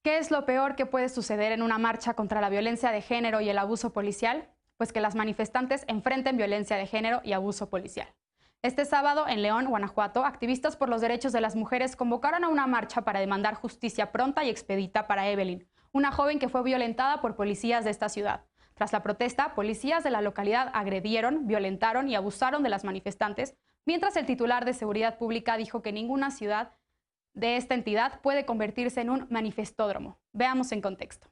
¿Qué es lo peor que puede suceder en una marcha contra la violencia de género y el abuso policial? Pues que las manifestantes enfrenten violencia de género y abuso policial. Este sábado, en León, Guanajuato, activistas por los derechos de las mujeres convocaron a una marcha para demandar justicia pronta y expedita para Evelyn, una joven que fue violentada por policías de esta ciudad. Tras la protesta, policías de la localidad agredieron, violentaron y abusaron de las manifestantes, mientras el titular de Seguridad Pública dijo que ninguna ciudad de esta entidad puede convertirse en un manifestódromo. Veamos en contexto.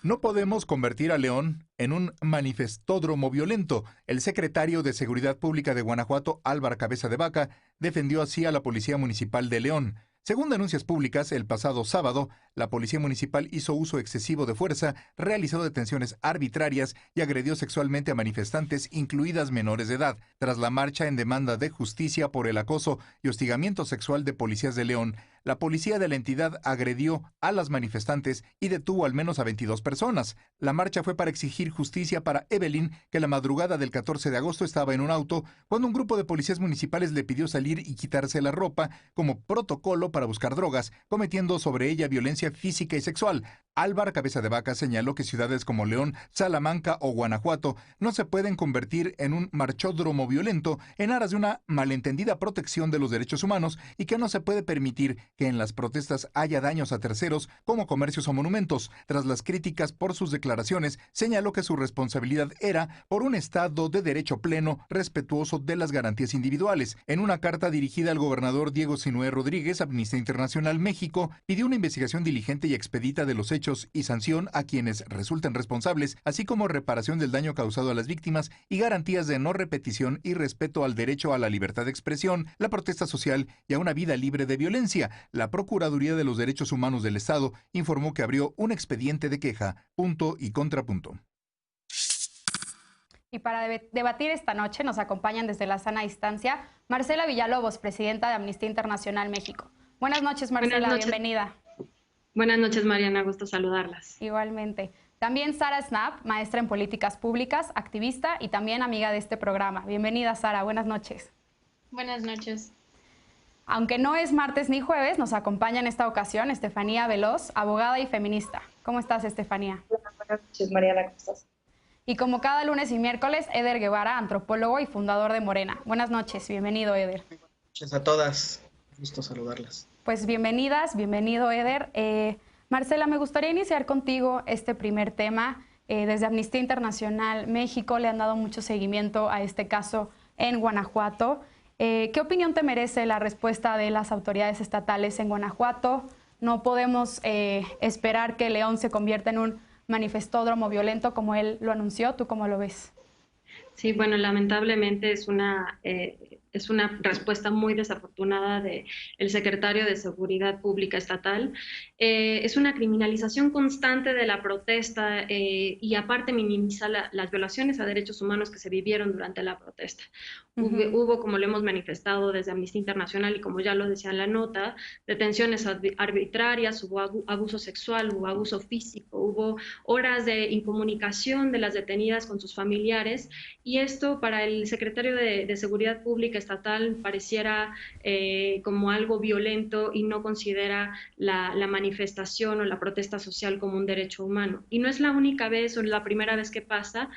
No podemos convertir a León en un manifestódromo violento. El secretario de Seguridad Pública de Guanajuato, Álvaro Cabeza de Vaca, defendió así a la Policía Municipal de León. Según denuncias públicas, el pasado sábado, la Policía Municipal hizo uso excesivo de fuerza, realizó detenciones arbitrarias y agredió sexualmente a manifestantes, incluidas menores de edad. Tras la marcha en demanda de justicia por el acoso y hostigamiento sexual de policías de León, la policía de la entidad agredió a las manifestantes y detuvo al menos a 22 personas. La marcha fue para exigir justicia para Evelyn, que la madrugada del 14 de agosto estaba en un auto cuando un grupo de policías municipales le pidió salir y quitarse la ropa como protocolo para buscar drogas, cometiendo sobre ella violencia física y sexual. Álvaro Cabeza de Vaca señaló que ciudades como León, Salamanca o Guanajuato no se pueden convertir en un marchódromo violento en aras de una malentendida protección de los derechos humanos y que no se puede permitir que en las protestas haya daños a terceros como comercios o monumentos. Tras las críticas por sus declaraciones, señaló que su responsabilidad era por un Estado de derecho pleno, respetuoso de las garantías individuales. En una carta dirigida al gobernador Diego Sinué Rodríguez, Amnistía Internacional México pidió una investigación diligente y expedita de los hechos y sanción a quienes resulten responsables, así como reparación del daño causado a las víctimas y garantías de no repetición y respeto al derecho a la libertad de expresión, la protesta social y a una vida libre de violencia. La Procuraduría de los Derechos Humanos del Estado informó que abrió un expediente de queja, punto y contrapunto. Y para debatir esta noche nos acompañan desde la sana distancia Marcela Villalobos, presidenta de Amnistía Internacional México. Buenas noches, Marcela, Buenas noches. Bienvenida. Buenas noches, Mariana, gusto saludarlas. Igualmente. También Sara Snap, maestra en políticas públicas, activista y también amiga de este programa. Bienvenida, Sara, buenas noches. Buenas noches. Aunque no es martes ni jueves, nos acompaña en esta ocasión Estefanía Veloz, abogada y feminista. ¿Cómo estás, Estefanía? Buenas noches, Mariana, ¿cómo estás? Y como cada lunes y miércoles, Eder Guevara, antropólogo y fundador de Morena. Buenas noches, bienvenido, Eder. Buenas noches a todas, gusto saludarlas. Pues bienvenidas, bienvenido, Eder. Marcela, me gustaría iniciar contigo este primer tema. Desde Amnistía Internacional México le han dado mucho seguimiento a este caso en Guanajuato. ¿Qué opinión te merece la respuesta de las autoridades estatales en Guanajuato? No podemos esperar que León se convierta en un manifestódromo violento como él lo anunció. ¿Tú cómo lo ves? Sí, bueno, lamentablemente es una respuesta muy desafortunada del secretario de Seguridad Pública Estatal. Es una criminalización constante de la protesta y aparte minimiza las violaciones a derechos humanos que se vivieron durante la protesta. Hubo, como lo hemos manifestado desde Amnistía Internacional y como ya lo decía en la nota, detenciones arbitrarias, hubo abuso sexual, hubo abuso físico, hubo horas de incomunicación de las detenidas con sus familiares, y esto para el secretario de Seguridad Pública Estatal pareciera como algo violento y no considera la manifestación o la protesta social como un derecho humano. Y no es la única vez o la primera vez que pasa.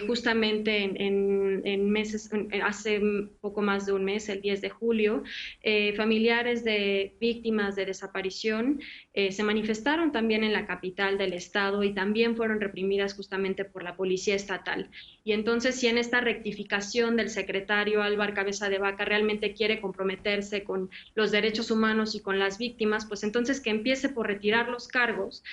Justamente hace poco más de un mes, el 10 de julio, familiares de víctimas de desaparición se manifestaron también en la capital del estado y también fueron reprimidas justamente por la policía estatal. Y entonces, si en esta rectificación del secretario Álvaro Cabeza de Vaca realmente quiere comprometerse con los derechos humanos y con las víctimas, pues entonces que empiece por retirar los cargos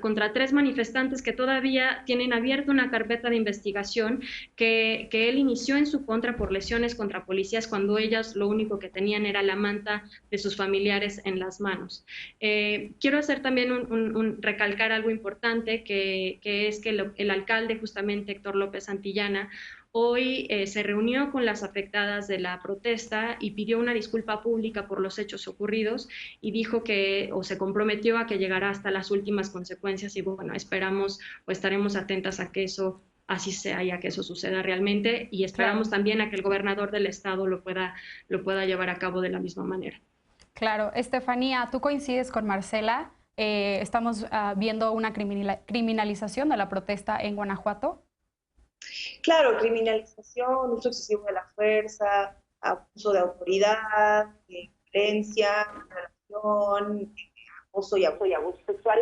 contra 3 manifestantes que todavía tienen abierta una carpeta de investigación que él inició en su contra por lesiones contra policías cuando ellas lo único que tenían era la manta de sus familiares en las manos. Quiero hacer también recalcar algo importante, que es que el alcalde, justamente Héctor López Santillana, hoy se reunió con las afectadas de la protesta y pidió una disculpa pública por los hechos ocurridos y dijo se comprometió a que llegará hasta las últimas consecuencias, y bueno, esperamos o estaremos atentas a que eso así sea y a que eso suceda realmente, y esperamos también a que el gobernador del estado lo pueda llevar a cabo de la misma manera. Claro, Estefanía, ¿tú coincides con Marcela? Estamos viendo una criminalización de la protesta en Guanajuato. Claro, criminalización, uso excesivo de la fuerza, abuso de autoridad, violencia, violación, acoso y abuso sexual.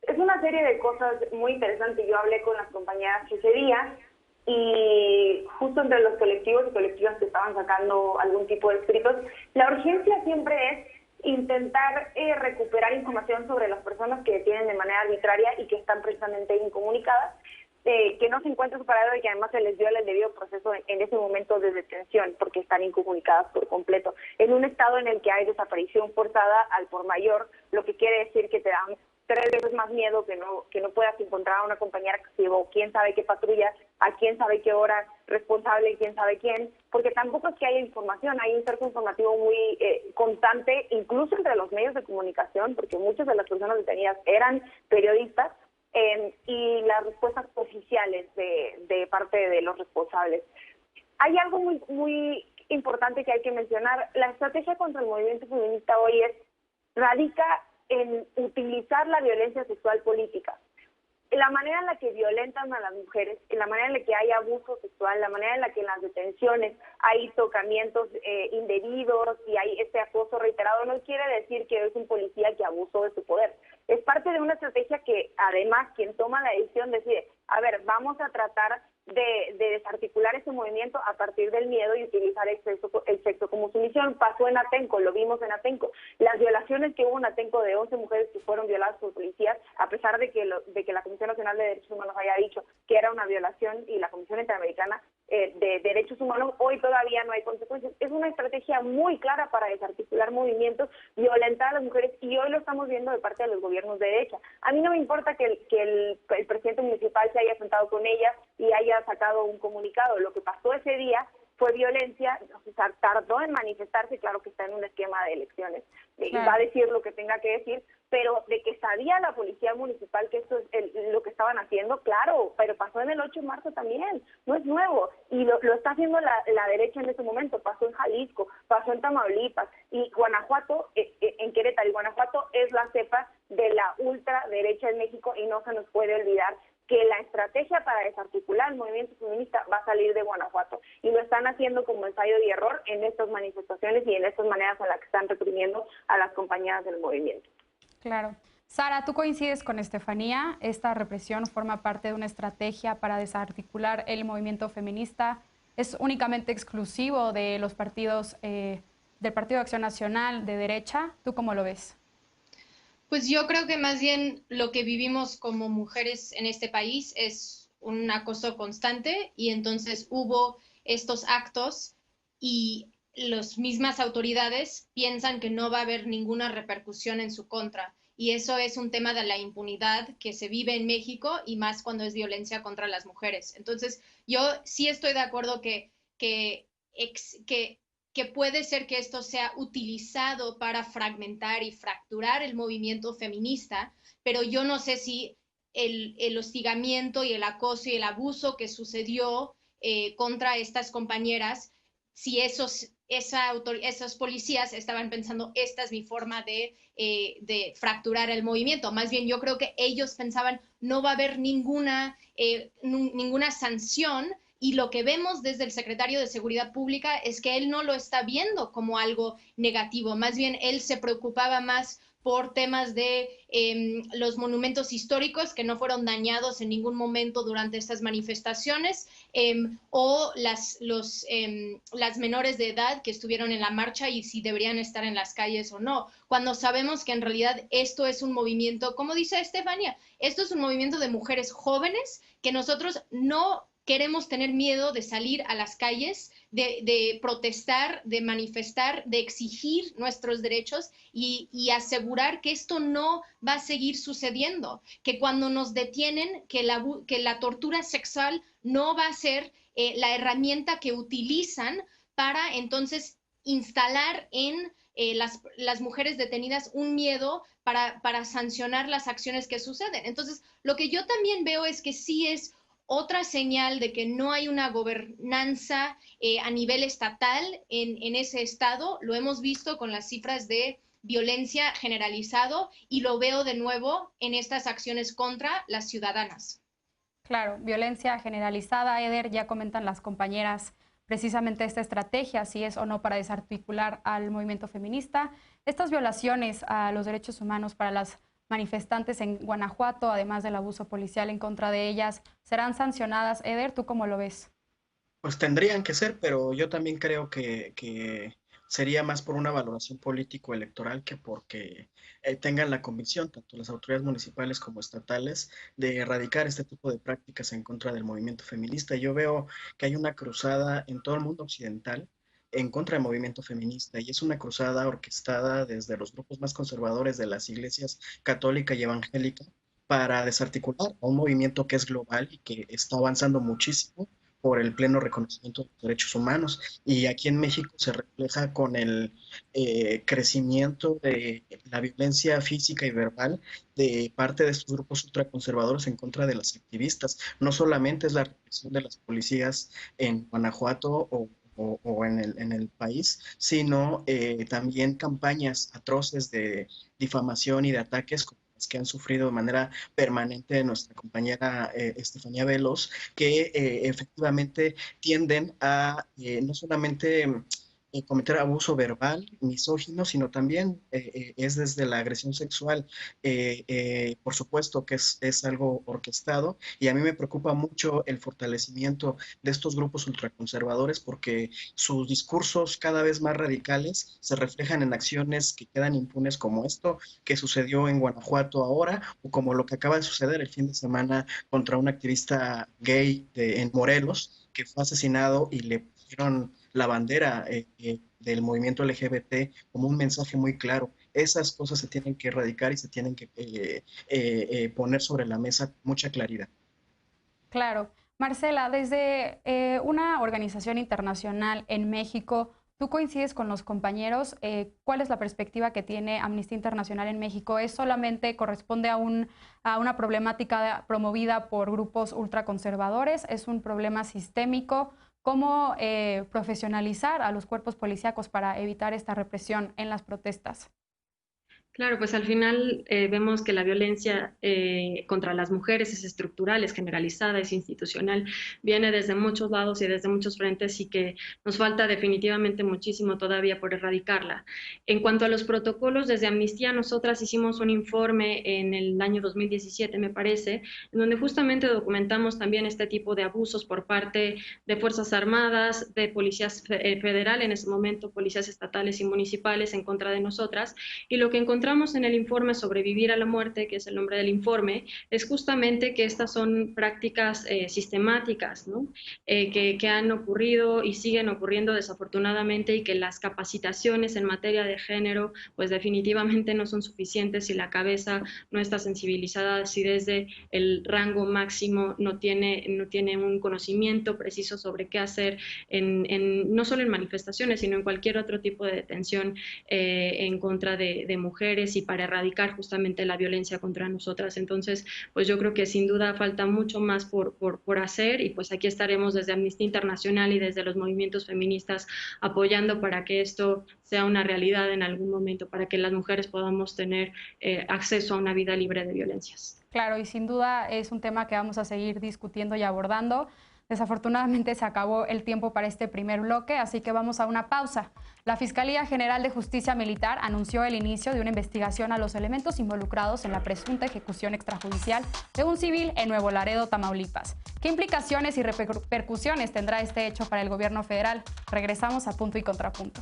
Es una serie de cosas muy interesantes. Yo hablé con las compañeras ese día y justo entre los colectivos y colectivas que estaban sacando algún tipo de escritos, la urgencia siempre es intentar recuperar información sobre las personas que detienen de manera arbitraria y que están precisamente incomunicadas, que no se encuentren su paradero y que además se les viola el debido proceso en ese momento de detención porque están incomunicadas por completo. En un estado en el que hay desaparición forzada al por mayor, lo que quiere decir que te dan 3 veces más miedo que no puedas encontrar a una compañera que se llevó quién sabe qué patrulla, a quién sabe qué hora, responsable y quién sabe quién, porque tampoco es que haya información, hay un cerco informativo muy constante, incluso entre los medios de comunicación, porque muchas de las personas detenidas eran periodistas, y las respuestas oficiales de parte de los responsables. Hay algo muy, muy importante que hay que mencionar. La estrategia contra el movimiento feminista hoy radica en utilizar la violencia sexual política. La manera en la que violentan a las mujeres, la manera en la que hay abuso sexual, la manera en la que en las detenciones hay tocamientos indebidos y hay este acoso reiterado, no quiere decir que es un policía que abusó de su poder. Es parte de una estrategia que además quien toma la decisión decide, a ver, vamos a tratar de desarticular ese movimiento a partir del miedo y utilizar el sexo como sumisión. Pasó en Atenco, lo vimos en Atenco. Las violaciones que hubo en Atenco de 11 mujeres que fueron violadas por policías, a pesar de que la Comisión Nacional de Derechos Humanos haya dicho que era una violación y la Comisión Interamericana de Derechos Humanos, hoy todavía no hay consecuencias. Es una estrategia muy clara para desarticular movimientos, violentar a las mujeres, y hoy lo estamos viendo de parte de los gobiernos de derecha. A mí no me importa que el presidente municipal se haya sentado con ellas y haya sacado un comunicado. Lo que pasó ese día fue violencia, o sea, tardó en manifestarse, claro que está en un esquema de elecciones, claro. Va a decir lo que tenga que decir, pero de que sabía la policía municipal que esto es lo que estaban haciendo, claro, pero pasó en el 8 de marzo también, no es nuevo, y lo está haciendo la derecha en este momento, pasó en Jalisco, pasó en Tamaulipas, y Guanajuato, en Querétaro, y Guanajuato es la cepa de la ultraderecha en México, y no se nos puede olvidar que la estrategia para desarticular el movimiento feminista va a salir de Guanajuato, y lo están haciendo como ensayo y error en estas manifestaciones y en estas maneras en las que están reprimiendo a las compañeras del movimiento. Claro. Sara, ¿tú coincides con Estefanía? ¿Esta represión forma parte de una estrategia para desarticular el movimiento feminista? ¿Es únicamente exclusivo de los partidos, del Partido de Acción Nacional de derecha? ¿Tú cómo lo ves? Pues yo creo que más bien lo que vivimos como mujeres en este país es un acoso constante, y entonces hubo estos actos y las mismas autoridades piensan que no va a haber ninguna repercusión en su contra. Y eso es un tema de la impunidad que se vive en México, y más cuando es violencia contra las mujeres. Entonces yo sí estoy de acuerdo que puede ser que esto sea utilizado para fragmentar y fracturar el movimiento feminista, pero yo no sé si el hostigamiento y el acoso y el abuso que sucedió contra estas compañeras, si esos policías estaban pensando, esta es mi forma de fracturar el movimiento. Más bien yo creo que ellos pensaban, no va a haber ninguna sanción. Y lo que vemos desde el secretario de Seguridad Pública es que él no lo está viendo como algo negativo. Más bien, él se preocupaba más por temas de los monumentos históricos que no fueron dañados en ningún momento durante estas manifestaciones, o las menores de edad que estuvieron en la marcha y si deberían estar en las calles o no, cuando sabemos que en realidad esto es un movimiento, como dice Estefanía, esto es un movimiento de mujeres jóvenes que nosotros no queremos tener miedo de salir a las calles, de protestar, de manifestar, de exigir nuestros derechos y asegurar que esto no va a seguir sucediendo, que cuando nos detienen, que la tortura sexual no va a ser la herramienta que utilizan para entonces instalar en las mujeres detenidas un miedo para sancionar las acciones que suceden. Entonces, lo que yo también veo es que sí es otra señal de que no hay una gobernanza a nivel estatal en ese estado. Lo hemos visto con las cifras de violencia generalizado y lo veo de nuevo en estas acciones contra las ciudadanas. Claro, violencia generalizada, Eder, ya comentan las compañeras precisamente esta estrategia, si es o no para desarticular al movimiento feminista. Estas violaciones a los derechos humanos para las manifestantes en Guanajuato, además del abuso policial en contra de ellas, ¿serán sancionadas? Eder, ¿tú cómo lo ves? Pues tendrían que ser, pero yo también creo que sería más por una valoración político-electoral que porque tengan la convicción, tanto las autoridades municipales como estatales, de erradicar este tipo de prácticas en contra del movimiento feminista. Yo veo que hay una cruzada en todo el mundo occidental en contra del movimiento feminista y es una cruzada orquestada desde los grupos más conservadores de las iglesias católica y evangélica para desarticular a un movimiento que es global y que está avanzando muchísimo por el pleno reconocimiento de los derechos humanos. Y aquí en México se refleja con el crecimiento de la violencia física y verbal de parte de estos grupos ultraconservadores en contra de las activistas. No solamente es la represión de las policías en Guanajuato o en el país, sino también campañas atroces de difamación y de ataques que han sufrido de manera permanente nuestra compañera Estefanía Velos, que efectivamente tienden a no solamente cometer abuso verbal, misógino, sino también es desde la agresión sexual. Por supuesto que es algo orquestado y a mí me preocupa mucho el fortalecimiento de estos grupos ultraconservadores porque sus discursos cada vez más radicales se reflejan en acciones que quedan impunes como esto que sucedió en Guanajuato ahora o como lo que acaba de suceder el fin de semana contra un activista gay en Morelos que fue asesinado y le pusieron la bandera del movimiento LGBT como un mensaje muy claro. Esas cosas se tienen que erradicar y se tienen que poner sobre la mesa con mucha claridad. Claro. Marcela, desde una organización internacional en México, ¿tú coincides con los compañeros? ¿Cuál es la perspectiva que tiene Amnistía Internacional en México? ¿Es solamente corresponde a una problemática promovida por grupos ultraconservadores? ¿Es un problema sistémico? ¿Cómo profesionalizar a los cuerpos policíacos para evitar esta represión en las protestas? Claro, pues al final vemos que la violencia contra las mujeres es estructural, es generalizada, es institucional, viene desde muchos lados y desde muchos frentes y que nos falta definitivamente muchísimo todavía por erradicarla. En cuanto a los protocolos, desde Amnistía nosotras hicimos un informe en el año 2017, me parece, en donde justamente documentamos también este tipo de abusos por parte de Fuerzas Armadas, de policías federal, en ese momento policías estatales y municipales en contra de nosotras, y lo que encontramos en el informe Sobrevivir a la muerte, que es el nombre del informe, es justamente que estas son prácticas sistemáticas, ¿no? que han ocurrido y siguen ocurriendo desafortunadamente y que las capacitaciones en materia de género pues definitivamente no son suficientes si la cabeza no está sensibilizada, si desde el rango máximo no tiene un conocimiento preciso sobre qué hacer no solo en manifestaciones, sino en cualquier otro tipo de detención en contra de mujeres y para erradicar justamente la violencia contra nosotras. Entonces, pues yo creo que sin duda falta mucho más por hacer y pues aquí estaremos desde Amnistía Internacional y desde los movimientos feministas apoyando para que esto sea una realidad en algún momento, para que las mujeres podamos tener acceso a una vida libre de violencias. Claro, y sin duda es un tema que vamos a seguir discutiendo y abordando. Desafortunadamente se acabó el tiempo para este primer bloque, así que vamos a una pausa. La Fiscalía General de Justicia Militar anunció el inicio de una investigación a los elementos involucrados en la presunta ejecución extrajudicial de un civil en Nuevo Laredo, Tamaulipas. ¿Qué implicaciones y repercusiones tendrá este hecho para el gobierno federal? Regresamos a Punto y Contrapunto.